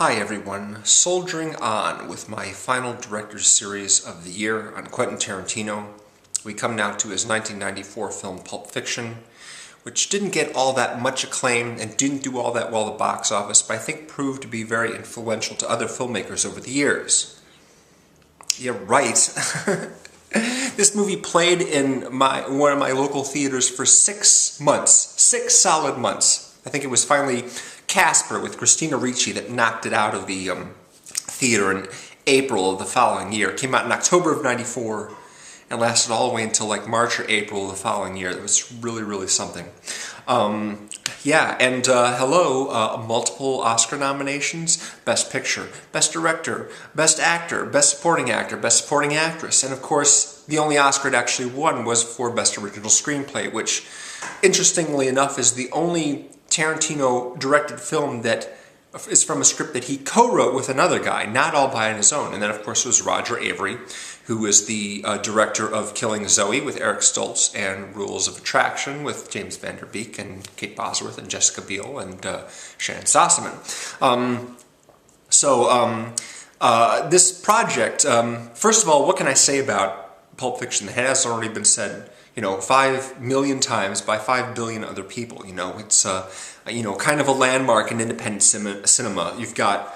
Hi everyone, soldiering on with my final director's series of the year on Quentin Tarantino. We come now to his 1994 film Pulp Fiction, which didn't get all that much acclaim and didn't do all that well at the box office, but I think proved to be very influential to other filmmakers over the years. Yeah, right. This movie played in one of my local theaters for 6 months. 6 solid months. I think it was finally Casper with Christina Ricci that knocked it out of the theater in April of the following year. It came out in October of '94 and lasted all the way until like March or April of the following year. It was really, really something. Multiple Oscar nominations: Best Picture, Best Director, Best Actor, Best Supporting Actor, Best Supporting Actress, and of course, the only Oscar it actually won was for Best Original Screenplay, which, interestingly enough, is the only Tarantino-directed film that is from a script that he co-wrote with another guy, not all by his own. And then, of course, was Roger Avary, who was the director of Killing Zoe with Eric Stoltz and Rules of Attraction with James Van Der Beek and Kate Bosworth and Jessica Biel and Shannon Sossaman. This project, first of all, what can I say about Pulp Fiction that has already been said 5 million times by 5 billion other people? It's kind of a landmark in independent cinema. You've got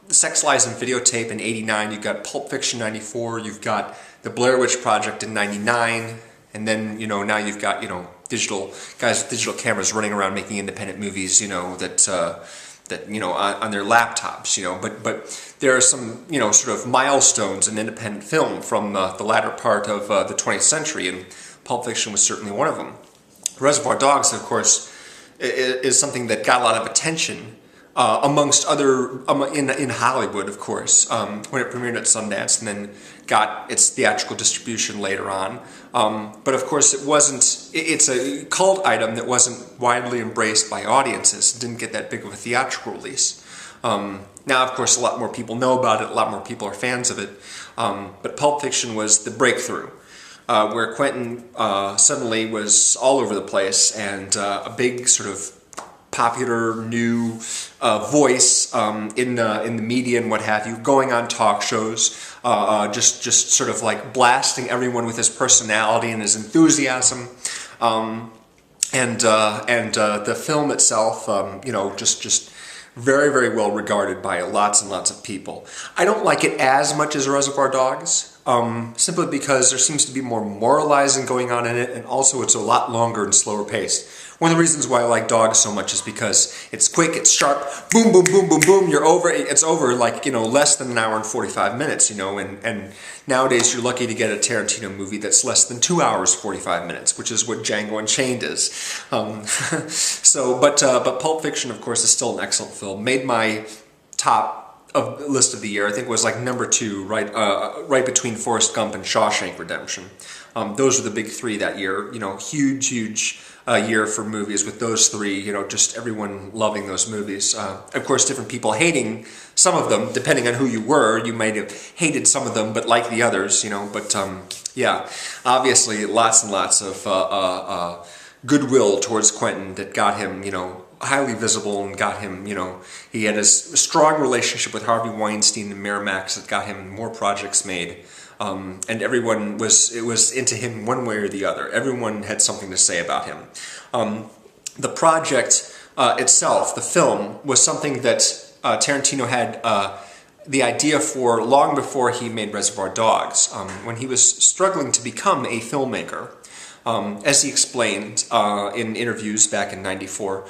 Sex, Lies, and Videotape in '89. You've got Pulp Fiction '94. You've got the Blair Witch Project in '99, and then now you've got digital guys with digital cameras running around making independent movies. On their laptops. But there are some sort of milestones in independent film from the latter part of the 20th century, and Pulp Fiction was certainly one of them. Reservoir Dogs, of course, is something that got a lot of attention amongst other in Hollywood, of course, when it premiered at Sundance and then got its theatrical distribution later on. But of course, it's a cult item that wasn't widely embraced by audiences. It didn't get that big of a theatrical release. Now, of course, a lot more people know about it. A lot more people are fans of it. But Pulp Fiction was the breakthrough, where Quentin suddenly was all over the place and a big sort of popular new voice in the media and what have you, going on talk shows, just sort of like blasting everyone with his personality and his enthusiasm, and the film itself, just very, very well regarded by lots and lots of people. I don't like it as much as Reservoir Dogs, simply because there seems to be more moralizing going on in it, and also it's a lot longer and slower paced. One of the reasons why I like Dogs so much is because it's quick, it's sharp, boom, boom, boom, boom, boom, you're over, it's over like, less than an hour and 45 minutes, and nowadays you're lucky to get a Tarantino movie that's less than 2 hours, 45 minutes, which is what Django Unchained is. But Pulp Fiction, of course, is still an excellent film. Made my top list of the year. I think it was like number 2, right between Forrest Gump and Shawshank Redemption. Those were the big 3 that year. Huge year for movies with those 3. Just everyone loving those movies. Of course, different people hating some of them, depending on who you were. You might have hated some of them, but liked the others. But yeah, obviously, lots and lots of goodwill towards Quentin that got him, highly visible and got him, he had a strong relationship with Harvey Weinstein and Miramax that got him more projects made. And everyone was into him one way or the other. Everyone had something to say about him. The project itself, the film, was something that Tarantino had the idea for long before he made Reservoir Dogs, when he was struggling to become a filmmaker. As he explained in interviews back in '94,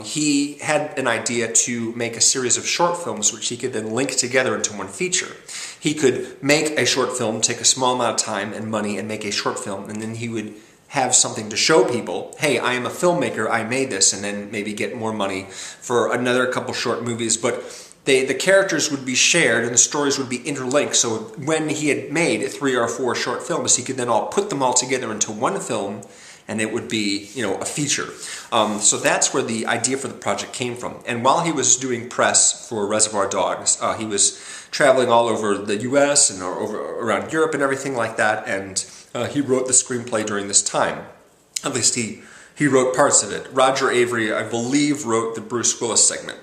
he had an idea to make a series of short films which he could then link together into one feature. He could make a short film, take a small amount of time and money and make a short film, and then he would have something to show people, hey, I am a filmmaker, I made this, and then maybe get more money for another couple short movies. But the characters would be shared and the stories would be interlinked, so when he had made 3 or 4 short films, he could then all put them all together into one film, and it would be, a feature. So that's where the idea for the project came from. And while he was doing press for Reservoir Dogs, he was traveling all over the U.S. and around Europe and everything like that, and he wrote the screenplay during this time. At least he wrote parts of it. Roger Avary, I believe, wrote the Bruce Willis segment.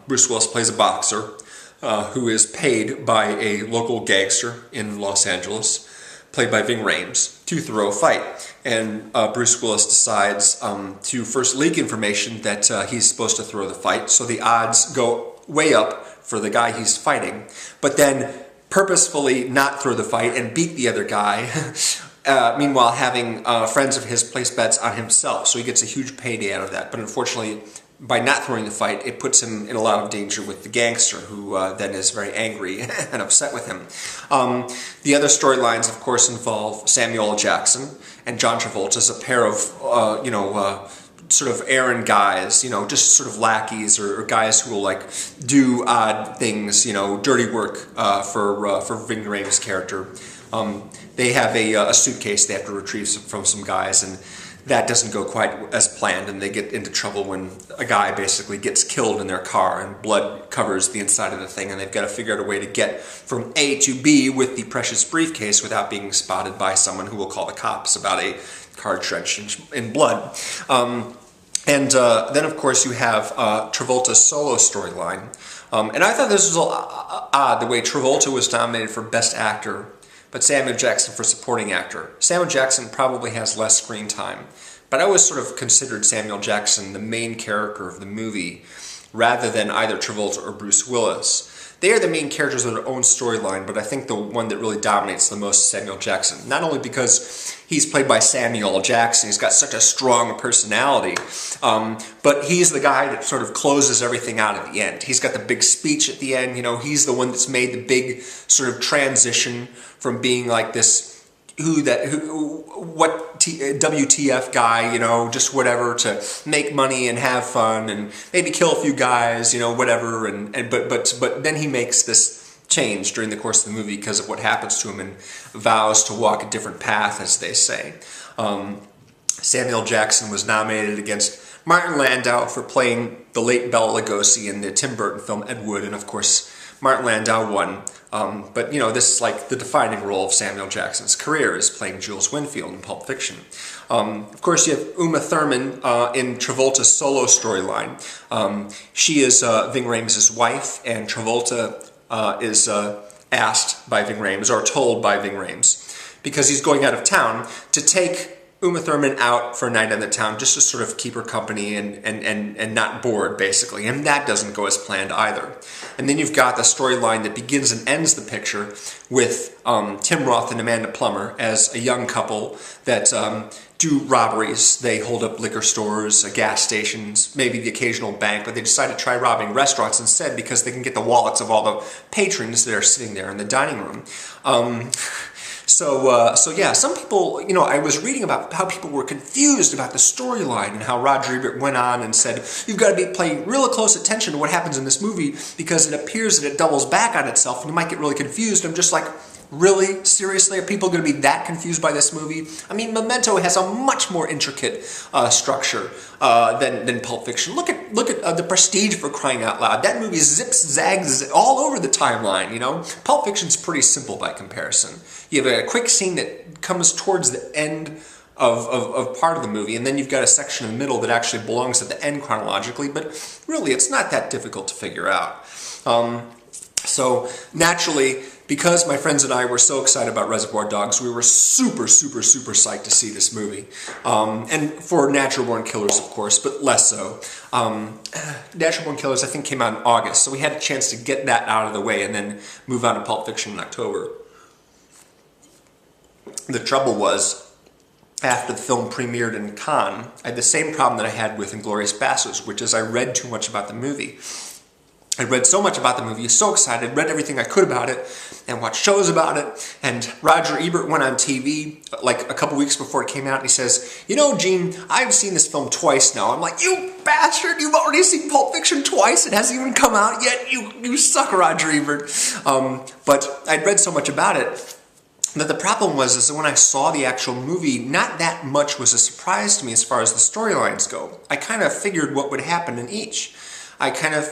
Bruce Willis plays a boxer who is paid by a local gangster in Los Angeles, played by Ving Rhames, to throw a fight. And Bruce Willis decides to first leak information that he's supposed to throw the fight, so the odds go way up for the guy he's fighting, but then purposefully not throw the fight and beat the other guy, meanwhile having friends of his place bets on himself, so he gets a huge payday out of that. But unfortunately, by not throwing the fight, it puts him in a lot of danger with the gangster, who then is very angry and upset with him. The other storylines, of course, involve Samuel L. Jackson and John Travolta as a pair of, sort of errand guys, just sort of lackeys or guys who will like do odd things, dirty work for Ving Rhames' character. They have a suitcase they have to retrieve from some guys, and that doesn't go quite as planned, and they get into trouble when a guy basically gets killed in their car and blood covers the inside of the thing, and they've got to figure out a way to get from A to B with the precious briefcase without being spotted by someone who will call the cops about a car drenched in blood. And then, of course, you have Travolta's solo storyline. And I thought this was odd, the way Travolta was nominated for Best Actor, but Samuel Jackson for Supporting Actor. Samuel Jackson probably has less screen time, but I always sort of considered Samuel Jackson the main character of the movie, rather than either Travolta or Bruce Willis. They are the main characters of their own storyline, but I think the one that really dominates the most is Samuel Jackson. Not only because he's played by Samuel L. Jackson, he's got such a strong personality, but he's the guy that sort of closes everything out at the end. He's got the big speech at the end, he's the one that's made the big sort of transition from being like this WTF guy, just whatever, to make money and have fun and maybe kill a few guys, whatever, but then he makes this change during the course of the movie because of what happens to him and vows to walk a different path, as they say. Samuel Jackson was nominated against Martin Landau for playing the late Bela Lugosi in the Tim Burton film Ed Wood, and of course Martin Landau won. But this is like the defining role of Samuel Jackson's career, is playing Jules Winfield in Pulp Fiction. Of course, you have Uma Thurman in Travolta's solo storyline. She is Ving Rhames' wife, and Travolta is asked by Ving Rhames, or told by Ving Rhames, because he's going out of town, to take Uma Thurman out for a night in the town just to sort of keep her company and not bored, basically. And that doesn't go as planned either. And then you've got the storyline that begins and ends the picture with Tim Roth and Amanda Plummer as a young couple that do robberies. They hold up liquor stores, gas stations, maybe the occasional bank, but they decide to try robbing restaurants instead because they can get the wallets of all the patrons that are sitting there in the dining room. So yeah, some people, I was reading about how people were confused about the storyline, and how Roger Avary went on and said, you've got to be paying real close attention to what happens in this movie because it appears that it doubles back on itself and you might get really confused. I'm just like, really? Seriously? Are people going to be that confused by this movie? I mean, Memento has a much more intricate structure than Pulp Fiction. Look at The Prestige, for crying out loud. That movie zips, zags all over the timeline, Pulp Fiction's pretty simple by comparison. You have a quick scene that comes towards the end of part of the movie, and then you've got a section in the middle that actually belongs at the end chronologically, but really it's not that difficult to figure out. So naturally, because my friends and I were so excited about Reservoir Dogs, we were super, super, super psyched to see this movie. And for Natural Born Killers, of course, but less so. Natural Born Killers, I think, came out in August, so we had a chance to get that out of the way and then move on to Pulp Fiction in October. The trouble was, after the film premiered in Cannes, I had the same problem that I had with Inglourious Basterds, which is I read too much about the movie. I read so much about the movie, so excited, read everything I could about it, and watched shows about it, and Roger Ebert went on TV like a couple weeks before it came out, and he says, Gene, I've seen this film twice now. I'm like, you bastard, you've already seen Pulp Fiction twice, it hasn't even come out yet, you suck, Roger Ebert. But I'd read so much about it that the problem was that when I saw the actual movie, not that much was a surprise to me as far as the storylines go. I kind of figured what would happen in each. I kind of,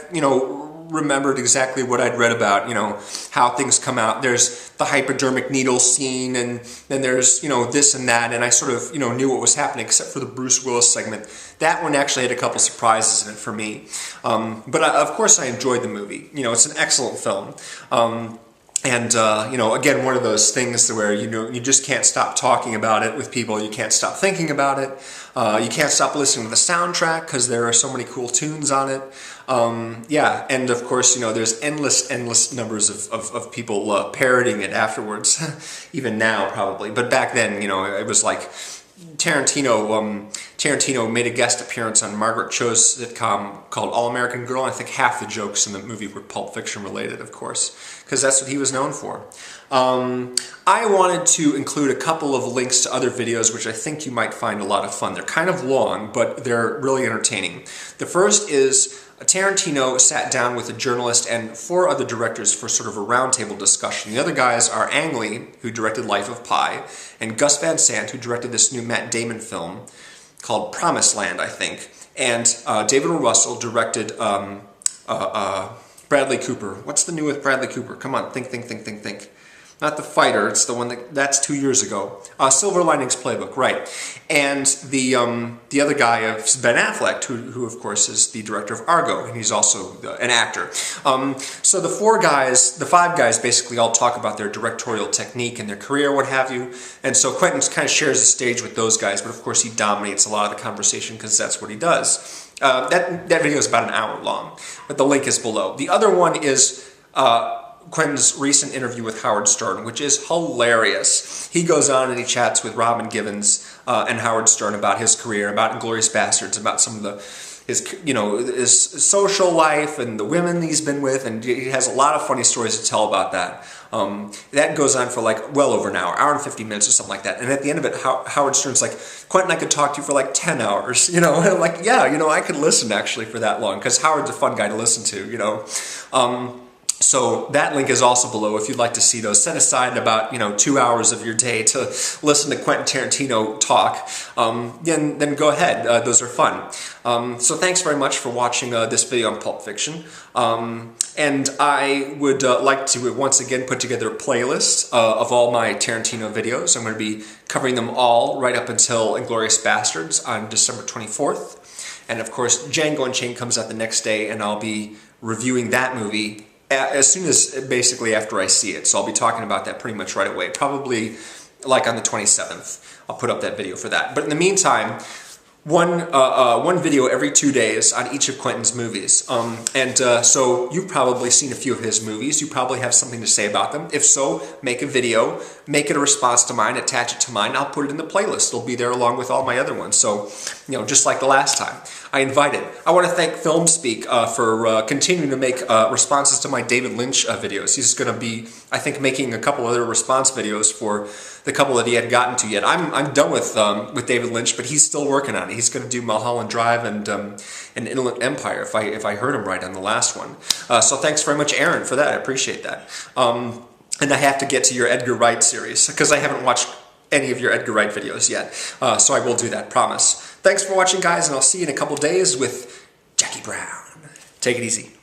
remembered exactly what I'd read about, you know, how things come out. There's the hypodermic needle scene, and then there's, you know, this and that, and I sort of, you know, knew what was happening except for the Bruce Willis segment. That one actually had a couple surprises in it for me. But of course I enjoyed the movie. You know, it's an excellent film. And, you know, again, one of those things where, you know, you just can't stop talking about it with people. You can't stop thinking about it. You can't stop listening to the soundtrack because there are so many cool tunes on it. Yeah, and of course, you know, there's endless numbers of people parodying it afterwards. Even now, probably. But back then, you know, it was like Tarantino made a guest appearance on Margaret Cho's sitcom called All American Girl. I think half the jokes in the movie were Pulp Fiction related, of course, because that's what he was known for. I wanted to include a couple of links to other videos which I think you might find a lot of fun. They're kind of long, but they're really entertaining. The first is Tarantino sat down with a journalist and 4 other directors for sort of a roundtable discussion. The other guys are Ang Lee, who directed Life of Pi, and Gus Van Sant, who directed this new Matt Damon film called Promised Land, I think. And David O. Russell directed Bradley Cooper. What's the new with Bradley Cooper? Come on, think. Not The Fighter, it's the one that's 2 years ago. Silver Linings Playbook, right. And the other guy is Ben Affleck, who of course is the director of Argo, and he's also an actor. So the 5 guys basically all talk about their directorial technique and their career, what have you. And so Quentin kind of shares the stage with those guys, but of course he dominates a lot of the conversation because that's what he does. That video is about an hour long, but the link is below. The other one is Quentin's recent interview with Howard Stern, which is hilarious. He goes on and he chats with Robin Givens and Howard Stern about his career, about Inglourious Basterds, about some of his social life and the women he's been with, and he has a lot of funny stories to tell about that. That goes on for like well over an hour and 50 minutes or something like that. And at the end of it, Howard Stern's like, Quentin, I could talk to you for like 10 hours, you know? And I'm like, yeah, you know, I could listen actually for that long, because Howard's a fun guy to listen to, you know? So that link is also below if you'd like to see those. Set aside about, you know, 2 hours of your day to listen to Quentin Tarantino talk. Then go ahead. Those are fun. So thanks very much for watching this video on Pulp Fiction. And I would like to once again put together a playlist of all my Tarantino videos. I'm going to be covering them all right up until Inglourious Basterds on December 24th. And of course, Django Unchained comes out the next day, and I'll be reviewing that movie as soon as, basically, after I see it. So I'll be talking about that pretty much right away. Probably like on the 27th. I'll put up that video for that. But in the meantime, one video every 2 days on each of Quentin's movies. So you've probably seen a few of his movies. You probably have something to say about them. If so, make a video, make it a response to mine, attach it to mine. I'll put it in the playlist. It'll be there along with all my other ones. So, you know, just like the last time. I want to thank FilmSpeak for continuing to make responses to my David Lynch videos. He's going to be, I think, making a couple other response videos for the couple that he hadn't gotten to yet. I'm done with David Lynch, but he's still working on it. He's going to do Mulholland Drive and Inland Empire, if I heard him right on the last one. So thanks very much, Aaron, for that. I appreciate that. And I have to get to your Edgar Wright series, because I haven't watched any of your Edgar Wright videos yet. So I will do that, promise. Thanks for watching, guys, and I'll see you in a couple days with Jackie Brown. Take it easy.